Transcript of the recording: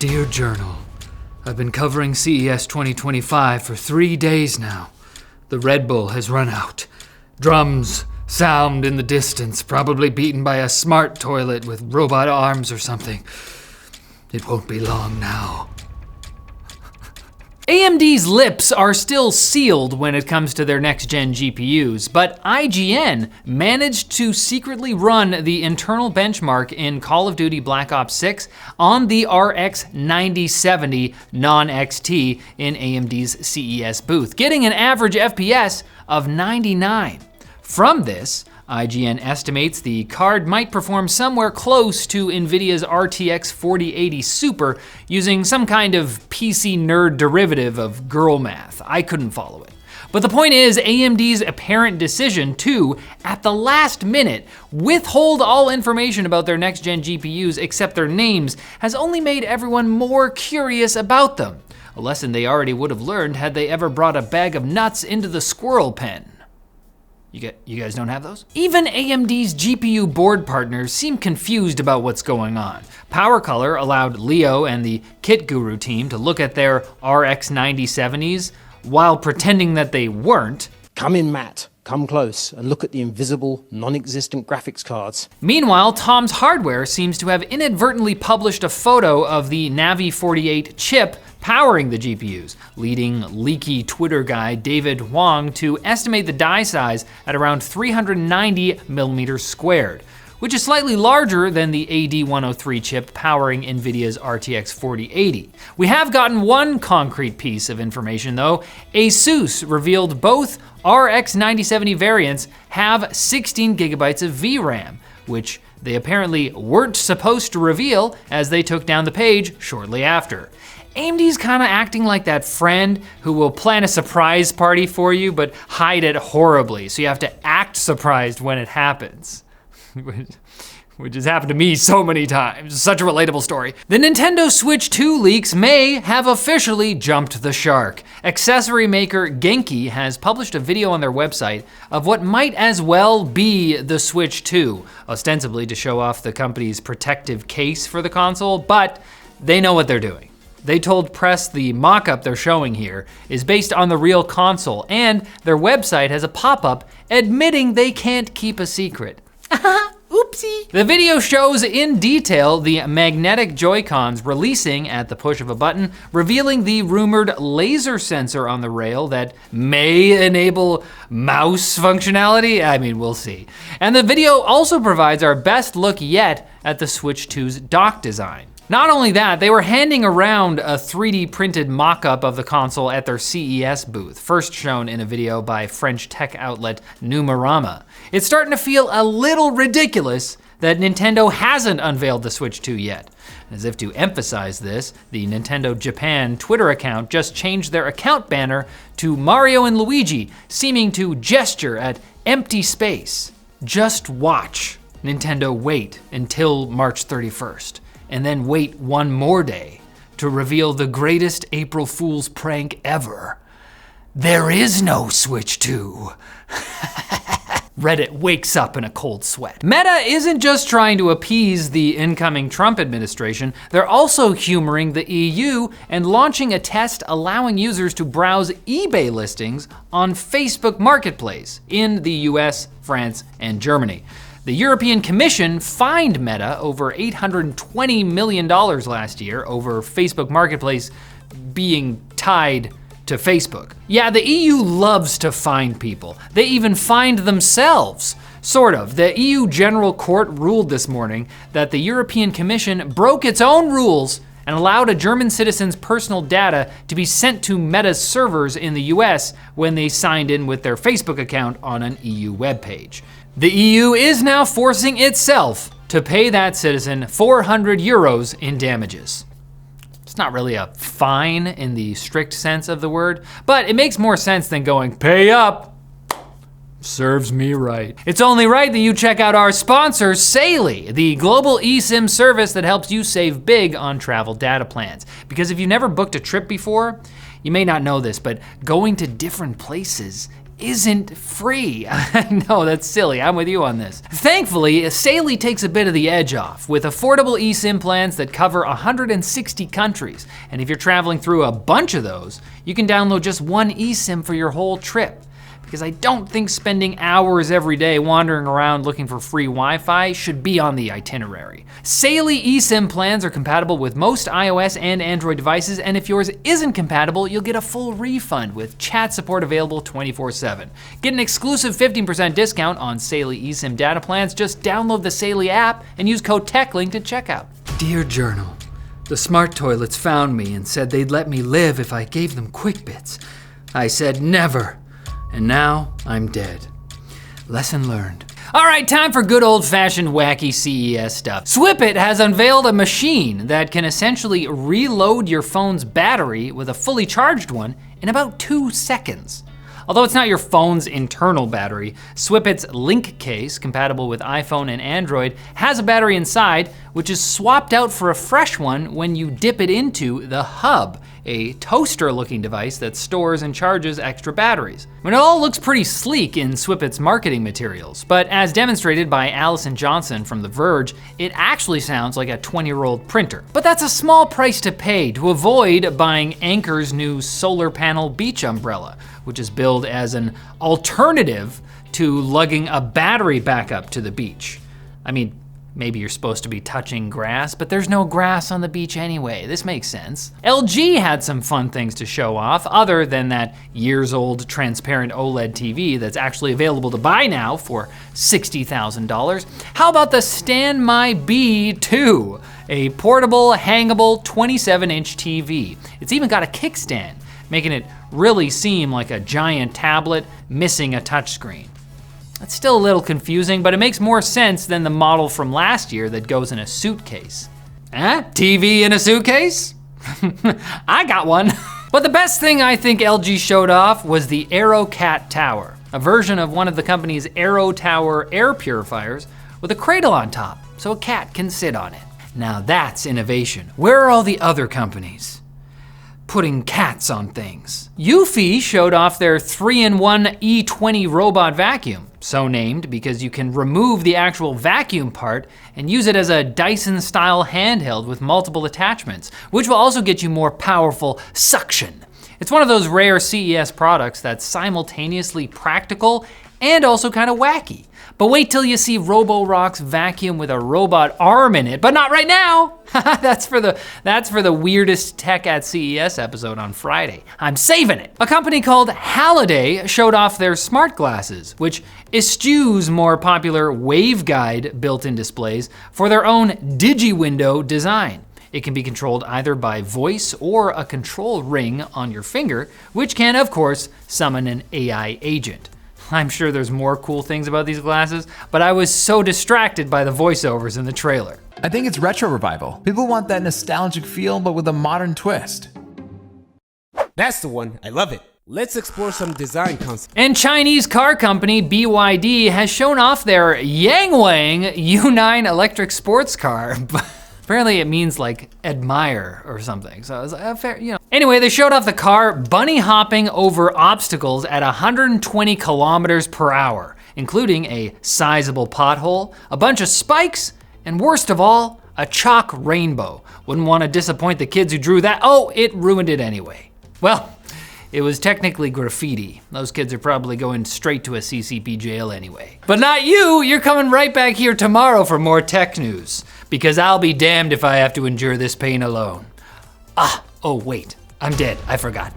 Dear Journal, I've been covering CES 2025 for 3 days now. The Red Bull has run out. Drums sound in the distance, probably beaten by a smart toilet with robot arms or something. It won't be long now. AMD's lips are still sealed when it comes to their next-gen GPUs, but IGN managed to secretly run the internal benchmark in Call of Duty Black Ops 6 on the RX 9070 non-XT in AMD's CES booth, getting an average FPS of 99. From this, IGN estimates the card might perform somewhere close to NVIDIA's RTX 4080 Super using some kind of PC nerd derivative of girl math. I couldn't follow it. But the point is, AMD's apparent decision to, at the last minute, withhold all information about their next-gen GPUs except their names has only made everyone more curious about them. A lesson they already would have learned had they ever brought a bag of nuts into the squirrel pen. You guys don't have those? Even AMD's GPU board partners seem confused about what's going on. PowerColor allowed Leo and the Kit Guru team to look at their RX 9070s while pretending that they weren't. Come in, Matt. Come close and look at the invisible, non-existent graphics cards. Meanwhile, Tom's Hardware seems to have inadvertently published a photo of the Navi 48 chip powering the GPUs, leading leaky Twitter guy David Huang to estimate the die size at around 390 millimeters squared, which is slightly larger than the AD103 chip powering NVIDIA's RTX 4080. We have gotten one concrete piece of information though. ASUS revealed both RX 9070 variants have 16 gigabytes of VRAM, which they apparently weren't supposed to reveal as they took down the page shortly after. AMD's kinda acting like that friend who will plan a surprise party for you but hide it horribly, so you have to act surprised when it happens. Which has happened to me so many times. Such a relatable story. The Nintendo Switch 2 leaks may have officially jumped the shark. Accessory maker Genki has published a video on their website of what might as well be the Switch 2, ostensibly to show off the company's protective case for the console, but they know what they're doing. They told press the mock-up they're showing here is based on the real console, and their website has a pop-up admitting they can't keep a secret. Oopsie. The video shows in detail the magnetic Joy-Cons releasing at the push of a button, revealing the rumored laser sensor on the rail that may enable mouse functionality. I mean, we'll see. And the video also provides our best look yet at the Switch 2's dock design. Not only that, they were handing around a 3D printed mock-up of the console at their CES booth, first shown in a video by French tech outlet Numerama. It's starting to feel a little ridiculous that Nintendo hasn't unveiled the Switch 2 yet. As if to emphasize this, the Nintendo Japan Twitter account just changed their account banner to Mario and Luigi, seeming to gesture at empty space. Just watch Nintendo wait until March 31st. And then wait one more day to reveal the greatest April Fool's prank ever. There is no Switch 2. Reddit wakes up in a cold sweat. Meta isn't just trying to appease the incoming Trump administration, they're also humoring the EU and launching a test allowing users to browse eBay listings on Facebook Marketplace in the US, France, and Germany. The European Commission fined Meta over $820 million last year over Facebook Marketplace being tied to Facebook. Yeah, the EU loves to fine people. They even fined themselves. Sort of. The EU General Court ruled this morning that the European Commission broke its own rules and allowed a German citizen's personal data to be sent to Meta's servers in the US when they signed in with their Facebook account on an EU webpage. The EU is now forcing itself to pay that citizen 400 euros in damages. It's not really a fine in the strict sense of the word, but it makes more sense than going, pay up. Serves me right. It's only right that you check out our sponsor, Saily, the global eSIM service that helps you save big on travel data plans. Because if you've never booked a trip before, you may not know this, but going to different places isn't free. No, that's silly. I'm with you on this. Thankfully, Saley takes a bit of the edge off with affordable eSIM plans that cover 160 countries. And if you're traveling through a bunch of those, you can download just one eSIM for your whole trip. Because I don't think spending hours every day wandering around looking for free Wi-Fi should be on the itinerary. Saley eSIM plans are compatible with most iOS and Android devices, and if yours isn't compatible, you'll get a full refund with chat support available 24/7. Get an exclusive 15% discount on Saley eSIM data plans. Just download the Saley app and use code TechLink at checkout. Dear Journal, the smart toilets found me and said they'd let me live if I gave them Quick-Bits. I said never. And now I'm dead. Lesson learned. All right, time for good old-fashioned wacky CES stuff. Swippit has unveiled a machine that can essentially reload your phone's battery with a fully charged one in about 2 seconds. Although it's not your phone's internal battery, Swippit's Link case, compatible with iPhone and Android, has a battery inside, which is swapped out for a fresh one when you dip it into the Hub, a toaster-looking device that stores and charges extra batteries. I mean, it all looks pretty sleek in Swippit's marketing materials, but as demonstrated by Allison Johnson from The Verge, it actually sounds like a 20-year-old printer. But that's a small price to pay to avoid buying Anker's new solar panel beach umbrella, which is billed as an alternative to lugging a battery back up to the beach. I mean, maybe you're supposed to be touching grass, but there's no grass on the beach anyway. This makes sense. LG had some fun things to show off, other than that years-old transparent OLED TV that's actually available to buy now for $60,000. How about the StanbyMe 2, a portable, hangable 27-inch TV? It's even got a kickstand, making it really seem like a giant tablet missing a touchscreen. It's still a little confusing, but it makes more sense than the model from last year that goes in a suitcase. TV in a suitcase? I got one. But the best thing I think LG showed off was the AeroCatTower, a version of one of the company's AeroTower air purifiers with a cradle on top, so a cat can sit on it. Now that's innovation. Where are all the other companies putting cats on things? Eufy showed off their 3-in-1 E20 robot vacuum, so named because you can remove the actual vacuum part and use it as a Dyson-style handheld with multiple attachments, which will also get you more powerful suction. It's one of those rare CES products that's simultaneously practical and also kind of wacky. But wait till you see Roborock's vacuum with a robot arm in it, but not right now. That's for the weirdest tech at CES episode on Friday. I'm saving it. A company called Halliday showed off their smart glasses, which eschews more popular waveguide built-in displays for their own digi-window design. It can be controlled either by voice or a control ring on your finger, which can, of course, summon an AI agent. I'm sure there's more cool things about these glasses, but I was so distracted by the voiceovers in the trailer. I think it's retro revival. People want that nostalgic feel, but with a modern twist. That's the one. I love it. Let's explore some design concepts. And Chinese car company BYD has shown off their Yangwang U9 electric sports car. Apparently it means like admire or something. So it's fair, you know. Anyway, they showed off the car bunny hopping over obstacles at 120 kilometers per hour, including a sizable pothole, a bunch of spikes, and worst of all, a chalk rainbow. Wouldn't want to disappoint the kids who drew that. Oh, it ruined it anyway. Well, it was technically graffiti. Those kids are probably going straight to a CCP jail anyway. But not you, you're coming right back here tomorrow for more tech news, because I'll be damned if I have to endure this pain alone. Oh wait, I'm dead, I forgot.